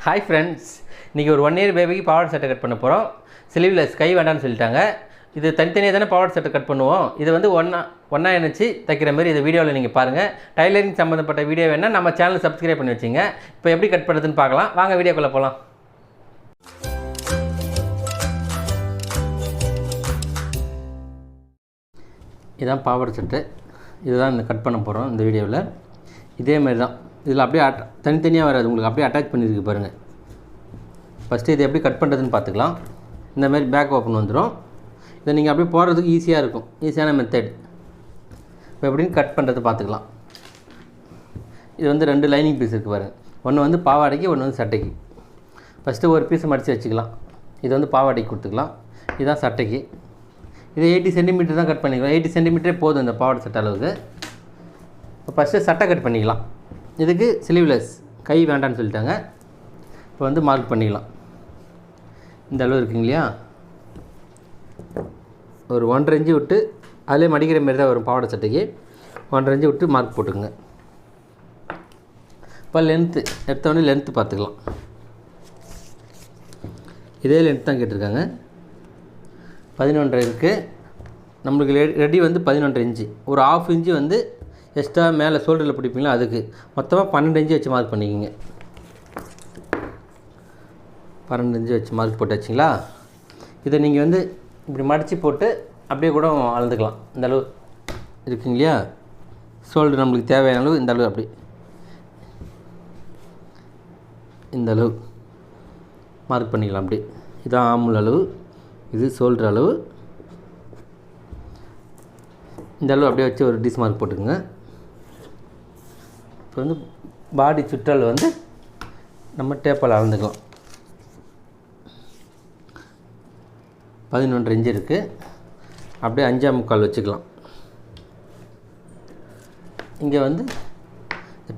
Hi friends, இன்றைக்கி ஒரு 1 year பேபிக்கு பாவாடை சட்டை கட் பண்ண போகிறோம். ஸ்லீவ்லெஸ், கை வேண்டான்னு சொல்லிட்டாங்க. இது தனித்தனியாக தானே பாவாடை சட்டை கட் பண்ணுவோம். இது வந்து ஒன்றா இணைச்சி தைக்கிற மாதிரி இந்த வீடியோவில் நீங்கள் பாருங்கள். டைலரிங் சம்மந்தப்பட்ட வீடியோ வேணால் நம்ம சேனல் சப்ஸ்கிரைப் பண்ணி வச்சுங்க. இப்போ எப்படி கட் பண்ணுறதுன்னு பார்க்கலாம். வாங்க வீடியோக்குள்ளே போகலாம். இதுதான் பாவாடை சட்டை. இதுதான் இந்த கட் பண்ண போகிறோம் இந்த வீடியோவில். இதேமாரி தான். இதில் அப்படியே தனித்தனியாக வராது, உங்களுக்கு அப்படியே அட்டாச் பண்ணியிருக்கு பாருங்கள். ஃபஸ்ட்டு இதை எப்படி கட் பண்ணுறதுன்னு பார்த்துக்கலாம். இந்தமாரி பேக் ஓப்பன் வந்துடும். இதை நீங்கள் அப்படியே போடுறதுக்கு ஈஸியாக இருக்கும், ஈஸியான மெத்தட். இப்போ எப்படின்னு கட் பண்ணுறது பார்த்துக்கலாம். இது வந்து 2 லைனிங் பீஸ் இருக்குது பாருங்கள். ஒன்று வந்து பாவாடைக்கு, ஒன்று வந்து சட்டைக்கு. ஃபஸ்ட்டு ஒரு பீஸ் மடித்து வச்சுக்கலாம். இது வந்து பாவாடைக்கு கொடுத்துக்கலாம். இதுதான் சட்டைக்கு. இது 80 சென்டிமீட்டர் தான் கட் பண்ணிக்கலாம். 80 சென்டிமீட்டரே போதும் இந்த பாவாடை சட்டை அளவுக்கு. இப்போ ஃபஸ்ட்டு சட்டை கட் பண்ணிக்கலாம். இதுக்கு ஸ்லீவ்லெஸ், கை வேண்டான்னு சொல்லிட்டாங்க. இப்போ வந்து மார்க் பண்ணிக்கலாம். இந்த அளவு இருக்குங்க இல்லையா, ஒரு 1.5 இன்ச்சு விட்டு அதிலே மடிக்கிற மாரி தான் வரும் பாவாடை சட்டைக்கு. 1.5 இன்ச்சு விட்டு மார்க் போட்டுக்குங்க. இப்போ லென்த்து எடுத்தோடனே லென்த்து பார்த்துக்கலாம். இதே லென்த் தான் கேட்டிருக்காங்க. 11.5 இருக்குது. நம்மளுக்கு ரெடி வந்து 11.5 இன்ச்சு. ஒரு 1/2 இன்ச்சு வந்து எக்ஸ்ட்ரா மேலே ஷோல்டரில் பிடிப்பீங்களா, அதுக்கு மொத்தமாக 12 இன்ச்சு வச்சு மார்க் பண்ணிக்கிங்க. 12 இன்ச்சு வச்சு மார்க் போட்டாச்சுங்களா. இதை நீங்கள் வந்து இப்படி மடித்து போட்டு அப்படியே கூட அளந்துக்கலாம். இந்த அளவு இருக்குங்க இல்லையா, ஷோல்டர் நம்மளுக்கு தேவையான அளவு இந்த அளவு, அப்படி இந்த அளவு மார்க் பண்ணிக்கலாம். அப்படி இதுதான் ஆமுல் அளவு, இது ஷோல்டர் அளவு. இந்த அளவு அப்படியே வச்சு ஒரு டிஸ் மார்க் போட்டுக்குங்க. இப்போ வந்து பாடி சுற்றல் வந்து நம்ம டேப்பால் அளந்துக்கலாம். 11.5 இன்ச்சு இருக்குது. அப்படியே 5.25 வச்சுக்கலாம். இங்கே வந்து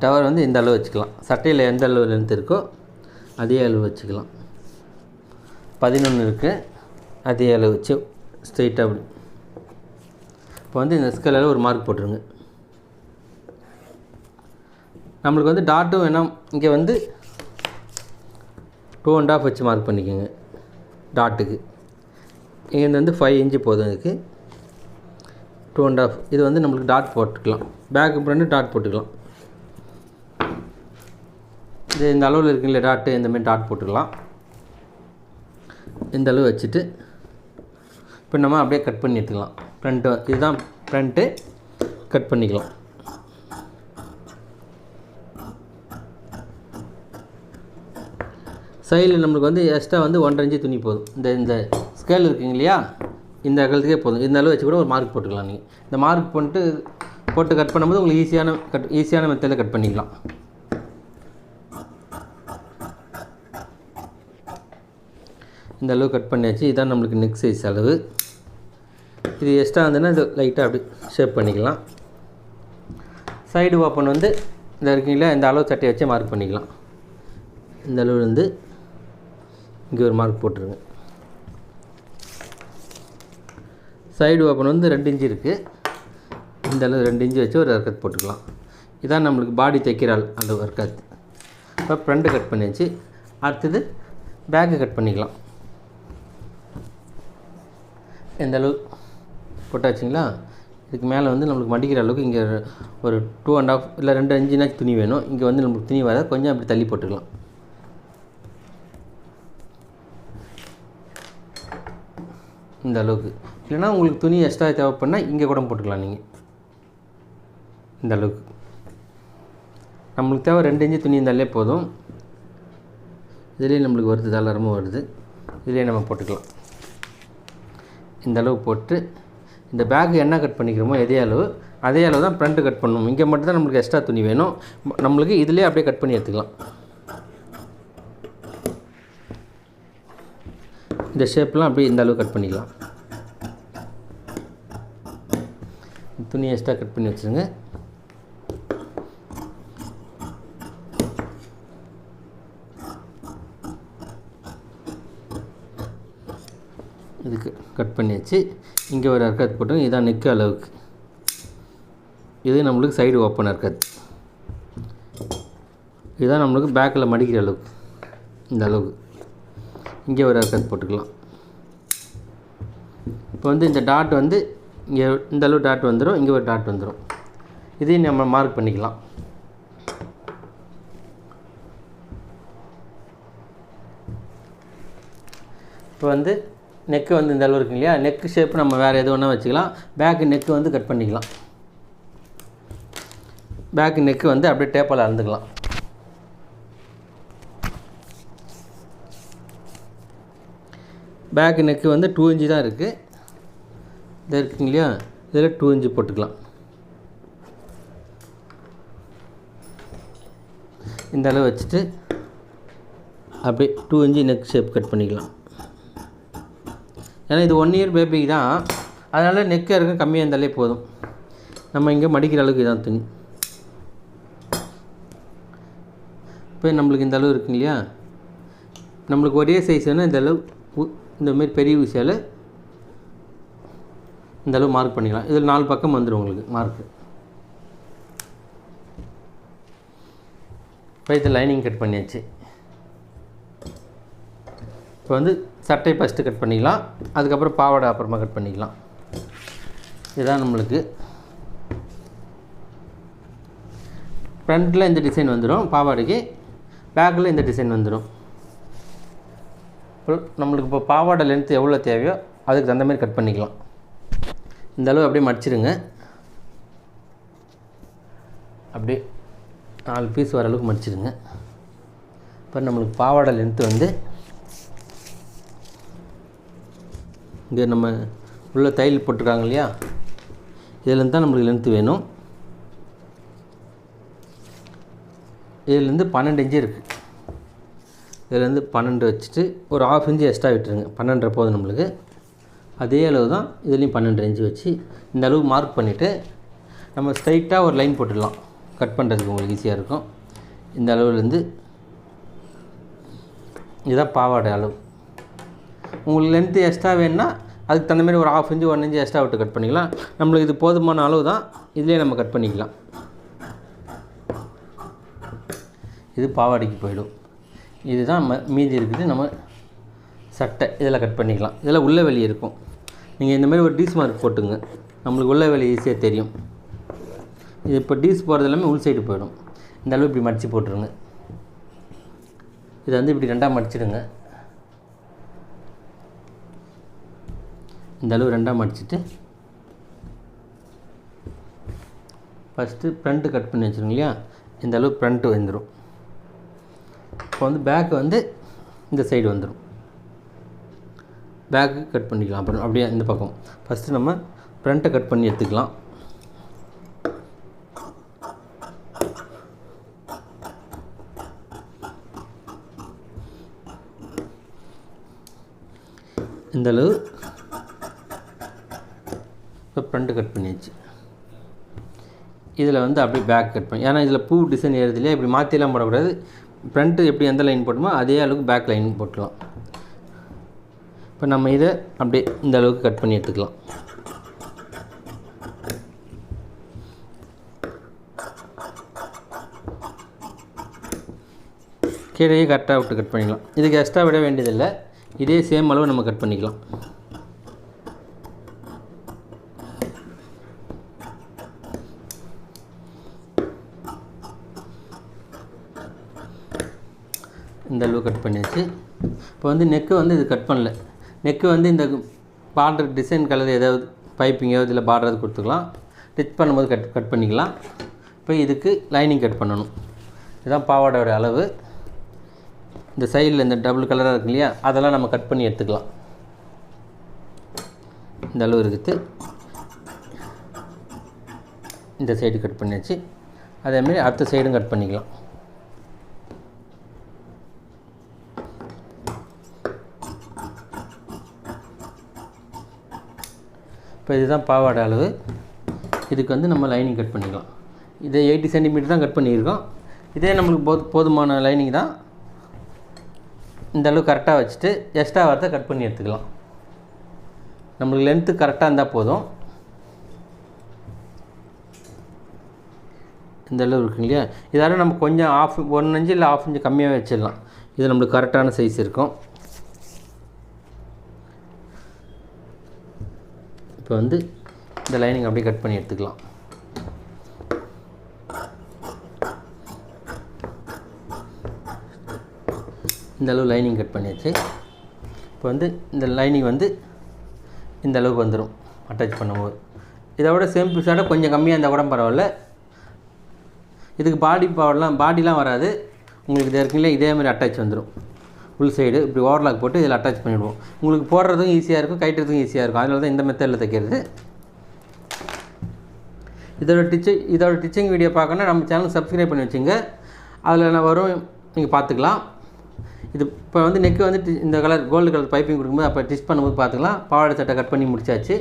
டவர் வந்து இந்த அளவு வச்சுக்கலாம். சட்டையில் எந்த அளவு லென்த் இருக்கோ அதே அளவு வச்சுக்கலாம். 11 இருக்குது, அதே அளவு வச்சு ஸ்ட்ரெயிட்டாக அப்படி. இப்போ வந்து இந்த ஸ்கேலில் ஒரு மார்க் போட்டுருங்க. நம்மளுக்கு வந்து டாட்டும் வேணாம். இங்கே வந்து 2.5 வச்சு மார்க் பண்ணிக்கோங்க டாட்டுக்கு. இங்கேருந்து வந்து 5 இன்ச்சு போதும் இதுக்கு. 2.5 இது வந்து நம்மளுக்கு டாட் போட்டுக்கலாம். பேக்கு ஃப்ரண்ட்டு டாட் போட்டுக்கலாம். இது இந்த அளவில் இருக்குங்களே டாட்டு, இந்தமாரி டாட் போட்டுக்கலாம். இந்த அளவு வச்சுட்டு இப்போ நம்ம அப்படியே கட் பண்ணி எடுத்துக்கலாம். ஃப்ரண்ட்டு இதுதான் ஃப்ரண்ட்டு, கட் பண்ணிக்கலாம். சைடில் நம்மளுக்கு வந்து எக்ஸ்ட்ரா வந்து 1.5 இன்ச்சு துணி போதும். இந்த ஸ்கேல் இருக்குங்க இல்லையா, இந்த அகலத்துக்கே போதும். இந்த அளவு வச்சு கூட ஒரு மார்க் போட்டுக்கலாம். நீங்கள் இந்த மார்க் போட்டு கட் பண்ணும்போது உங்களுக்கு ஈஸியான மெத்தடில் கட் பண்ணிக்கலாம். இந்த அளவு கட் பண்ணியாச்சு. இதுதான் நம்மளுக்கு நெக் சைஸ் அளவு. இது எக்ஸ்ட்ரா இருந்ததுன்னா இது லைட்டாக அப்படி ஷேப் பண்ணிக்கலாம். சைடு ஓப்பன் வந்து இந்த இருக்குங்களா, இந்த அளவு சட்டையை வச்சு மார்க் பண்ணிக்கலாம். இந்த அளவு வந்து இங்கே ஒரு மார்க் போட்டுருங்க. சைடு ஓப்பன் வந்து 2 இன்ச்சு இருக்குது. இந்த அளவு 2 இன்ச்சு வச்சு ஒரு அர்க்கத் போட்டுக்கலாம். இதான் நம்மளுக்கு பாடி தைக்கிற அளவு அர்க்கத். இப்போ ஃப்ரண்ட்டு கட் பண்ணியாச்சு. அடுத்தது பேக்கு கட் பண்ணிக்கலாம். இந்த அளவு போட்டாச்சுங்களா. இதுக்கு மேலே வந்து நம்மளுக்கு மடிக்கிற அளவுக்கு இங்கே ஒரு 2.5 இல்லை 2 இன்ச்சுனாச்சும் துணி வேணும். இங்கே வந்து நம்மளுக்கு துணி வர கொஞ்சம் அப்படி தள்ளி போட்டுக்கலாம். இந்த அளவுக்கு. இல்லைனா உங்களுக்கு துணி எக்ஸ்ட்ரா தேவைப்படனா இங்கே கூட போட்டுக்கலாம். நீங்கள் இந்த அளவுக்கு நம்மளுக்கு தேவை 2 இன்ச்சு துணி இருந்தாலே போதும். இதுலேயே நம்மளுக்கு வருது, தாராளமாக வருது. இதுலேயே நம்ம போட்டுக்கலாம். இந்த அளவு போட்டு இந்த பேக்கு என்ன கட் பண்ணிக்கிறோமோ அதே அளவு தான் ஃப்ரண்ட்டு கட் பண்ணணும். இங்கே மட்டும் தான் நம்மளுக்கு எக்ஸ்ட்ரா துணி வேணும். நம்மளுக்கு இதிலே அப்படியே கட் பண்ணி எடுத்துக்கலாம். இந்த ஷேப்லாம் அப்படியே இந்த அளவு கட் பண்ணிக்கலாம். துணி எக்ஸ்ட்ரா கட் பண்ணி வச்சுருங்க. இதுக்கு கட் பண்ணியாச்சு. இங்கே ஒரு அர்க்கத் போட்டு இதான் நெக்கு அளவுக்கு. இது நம்மளுக்கு சைடு ஓப்பன் அர்க்கத். இதுதான் நம்மளுக்கு பேக்கில் மடிக்கிற அளவுக்கு. இந்த அளவு. இங்கே ஒரு கட் போட்டுக்கலாம். இப்போ வந்து இந்த டாட் வந்து இங்கே இந்த அளவு டாட் வந்துடும், இங்கே ஒரு டாட் வந்துடும். இதையும் நம்ம மார்க் பண்ணிக்கலாம். இப்போ வந்து நெக்கு வந்து இந்த அளவு இருக்கு இல்லையா, நெக்கு ஷேப் நம்ம வேறு எது வேணால் வச்சுக்கலாம். பேக்கு நெக்கு வந்து கட் பண்ணிக்கலாம். பேக்கு நெக்கு வந்து அப்படியே டேப்பால் அளந்துக்கலாம். பேக்கு நெக்கு வந்து 2 இன்ச்சு தான் இருக்குது. இது இருக்குங்க இல்லையா, இதில் 2 இன்ச்சு போட்டுக்கலாம். இந்த அளவு வச்சுட்டு அப்படியே 2 இன்ச்சு நெக் ஷேப் கட் பண்ணிக்கலாம். ஏன்னா இது 1 இயர் பேபிக்கு தான், அதனால் நெக்கு இருக்க கம்மியாக இருந்தாலே போதும். நம்ம இங்கே மடிக்கிற அளவுக்கு இதான் துணி. இப்போ நம்மளுக்கு இந்த அளவு இருக்குங்க இல்லையா, நம்மளுக்கு ஒரே சைஸ் வேணால் இந்த அளவு இந்தமாரி பெரிய ஊசியால் இந்த அளவு மார்க் பண்ணிக்கலாம். இதில் 4 பக்கம் வந்துடும் உங்களுக்கு மார்க்கு. இப்போ இது லைனிங் கட் பண்ணியாச்சு. இப்போ வந்து சட்டை ஃபஸ்ட்டு கட் பண்ணிக்கலாம், அதுக்கப்புறம் பாவாடை அப்புறமா கட் பண்ணிக்கலாம். இதுதான் நம்மளுக்கு ஃப்ரண்ட்டில் இந்த டிசைன் வந்துடும் பாவாடைக்கு, பேக்கில் இந்த டிசைன் வந்துடும். நம்மளுக்கு இப்போ பாவாடை லென்த்து எவ்வளோ தேவையோ அதுக்கு தகுந்த மாதிரி கட் பண்ணிக்கலாம். இந்த அளவு அப்படியே மடிச்சிடுங்க. அப்படியே 4 பீஸ் வர அளவுக்கு மடிச்சிடுங்க. இப்போ நம்மளுக்கு பாவாடை லென்த்து வந்து இங்கே நம்ம உள்ள தையல் போட்டிருக்காங்க இல்லையா, இதிலேருந்து தான் நம்மளுக்கு லென்த்து வேணும். இதிலேருந்து 12 இன்ச்சு இருக்குது. இதிலேருந்து 12 வச்சுட்டு ஒரு 1/2 இன்ச்சு எக்ஸ்ட்ரா விட்டுருங்க. 12 போதும் நம்மளுக்கு. அதே அளவு தான் இதுலேயும் 12 இன்ச்சு வச்சு இந்த அளவு மார்க் பண்ணிவிட்டு நம்ம ஸ்ட்ரைட்டாக ஒரு லைன் போட்டுடலாம். கட் பண்ணுறதுக்கு உங்களுக்கு ஈஸியாக இருக்கும். இந்த அளவுலேருந்து இதுதான் பாவாடை அளவு. உங்களுக்கு லென்த்து எக்ஸ்ட்ரா வேணுன்னா அதுக்கு தகுந்த மாதிரி ஒரு 1/2 இன்ச்சு 1 இன்ச்சு எக்ஸ்ட்ரா விட்டு கட் பண்ணிக்கலாம். நம்மளுக்கு இது போதுமான அளவு தான், இதிலே நம்ம கட் பண்ணிக்கலாம். இது பாவாடைக்கு போயிடும். இதுதான் மீதி இருக்குது. நம்ம சட்டை இதில் கட் பண்ணிக்கலாம். இதில் உள்ள வெளியே இருக்கும். நீங்கள் இந்த மாதிரி ஒரு டீஸ் மார்க் போட்டுங்க, நம்மளுக்கு உள்ள வெளியே ஈஸியாக தெரியும். இது இப்போ டீஸ் போகிறது எல்லாமே உள் சைடு போயிடும். இந்த அளவு இப்படி மடித்து போட்டுருங்க. இதை வந்து இப்படி 2ஆக மடிச்சிடுங்க. இந்த அளவு 2ஆக மடிச்சுட்டு ஃபஸ்ட்டு ஃப்ரண்ட்டு கட் பண்ணி வச்சுருங்க இல்லையா, இந்த அளவு ஃப்ரண்ட்டு வந்துடும். இப்போ வந்து பேக்கு வந்து இந்த சைடு வந்துடும். பேக்கு கட் பண்ணிக்கலாம். அப்புறம் அப்படியே இந்த பக்கம் ஃபஸ்ட்டு நம்ம ஃப்ரண்ட்டை கட் பண்ணி எடுத்துக்கலாம். இந்த அளவு இப்போ ஃப்ரண்ட்டு கட் பண்ணியாச்சு. இதில் வந்து அப்படியே பேக் கட் பண்ணி, ஏன்னா இதில் பூ டிசைன் ஏறுது இல்லையா, இப்படி மாற்றிலாம் போடக்கூடாது. ஃப்ரண்ட்டு எப்படி எந்த லைன் போட்டோமோ அதே அளவுக்கு பேக் லைன் போட்டுக்கலாம். இப்போ நம்ம இதை அப்படியே இந்த அளவுக்கு கட் பண்ணி எடுத்துக்கலாம். கீழே கரெக்டாக விட்டு கட் பண்ணிக்கலாம். இதுக்கு எக்ஸ்ட்ரா விட வேண்டியதில்லை, இதே சேம் அளவு நம்ம கட் பண்ணிக்கலாம். இந்த அளவு கட் பண்ணியாச்சு. இப்போ வந்து நெக்கு வந்து இது கட் பண்ணல. நெக்கு வந்து இந்த பார்டர் டிசைன் கலர் ஏதாவது பைப்பிங்கோ இதில் பார்டர் கொடுத்துக்கலாம். ஸ்டிச் பண்ணும்போது கட் பண்ணிக்கலாம். இப்போ இதுக்கு லைனிங் கட் பண்ணணும். இதுதான் பாவாடையோட அளவு. இந்த சைடில் இந்த டபுள் கலராக இருக்கு இல்லையா, அதெல்லாம் நம்ம கட் பண்ணி எடுத்துக்கலாம். இந்த அளவு இருக்குது. இந்த சைடு கட் பண்ணியாச்சு. அதேமாரி அடுத்த சைடும் கட் பண்ணிக்கலாம். இப்போ இதுதான் பாவாடை அளவு. இதுக்கு வந்து நம்ம லைனிங் கட் பண்ணிக்கலாம். இதை 80 சென்டிமீட்டர் தான் கட் பண்ணியிருக்கோம். இதே நம்மளுக்கு போதுமான லைனிங் தான். இந்த அளவு கரெக்டாக வச்சுட்டு எக்ஸ்ட்ரா வரத்தை கட் பண்ணி எடுத்துக்கலாம். நம்மளுக்கு லென்த்து கரெக்டாக இருந்தால் போதும். இந்த அளவு இருக்குங்க இல்லையா, இதால் நம்ம கொஞ்சம் 1 இன்ச்சு இல்லை 1/2 இன்ச்சு கம்மியாக வச்சிடலாம். இது நம்மளுக்கு கரெக்டான சைஸ் இருக்கும். இப்போ வந்து இந்த லைனிங் அப்படியே கட் பண்ணி எடுத்துக்கலாம். இந்த அளவு லைனிங் கட் பண்ணியாச்சு. இப்போ வந்து இந்த லைனிங் வந்து இந்த அளவுக்கு வந்துடும் அட்டாச் பண்ணும்போது. இதை விட சேம் பீஸோட கொஞ்சம் கம்மியாக இருந்தால் கூட பரவாயில்ல. இதுக்கு பாடிலாம் வராது. உங்களுக்கு இது இருக்குங்களே இதே மாதிரி அட்டாச் வந்துடும். ஃபுல் சைடு இப்படி ஓவர்லாக் போட்டு இதில் அட்டாச் பண்ணிவிடுவோம். உங்களுக்கு போடுறதும் ஈஸியாக இருக்கும், கட்டுறதுக்கும் ஈஸியாக இருக்கும். அதனால தான் இந்த மெத்தடில் தைக்கிறது. இதோட டிச்சிங் வீடியோ பார்க்கணுன்னா நம்ம சேனல் சப்ஸ்கிரைப் பண்ணி வச்சுங்க. அதில் நான் வரும், நீங்கள் பார்த்துக்கலாம். இது இப்போ வந்து நெக்கு வந்து இந்த கலர் கோல்டு கலர் பைப்பிங் கொடுக்கும்போது அப்போ ஸ்டிச் பண்ணும்போது பார்த்துக்கலாம். பாவாடை சட்டை கட் பண்ணி முடிச்சாச்சு.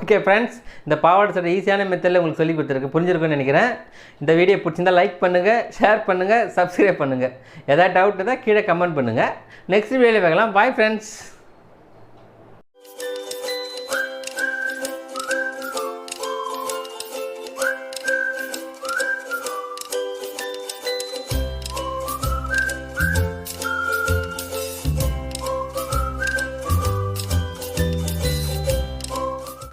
ஓகே ஃப்ரெண்ட்ஸ், இந்த பாவாடை சட்டை ஈஸியான மெத்தடில் உங்களுக்கு சொல்லி கொடுத்துருக்கு, புரிஞ்சிருக்குன்னு நினைக்கிறேன். இந்த வீடியோ பிடிச்சிருந்தால் லைக் பண்ணுங்கள், ஷேர் பண்ணுங்கள், சப்ஸ்கிரைப் பண்ணுங்கள். எதாவது டவுட் இருந்தால் கீழே கமெண்ட் பண்ணுங்கள். நெக்ஸ்ட் வீடியோவில் பார்க்கலாம். Bye friends.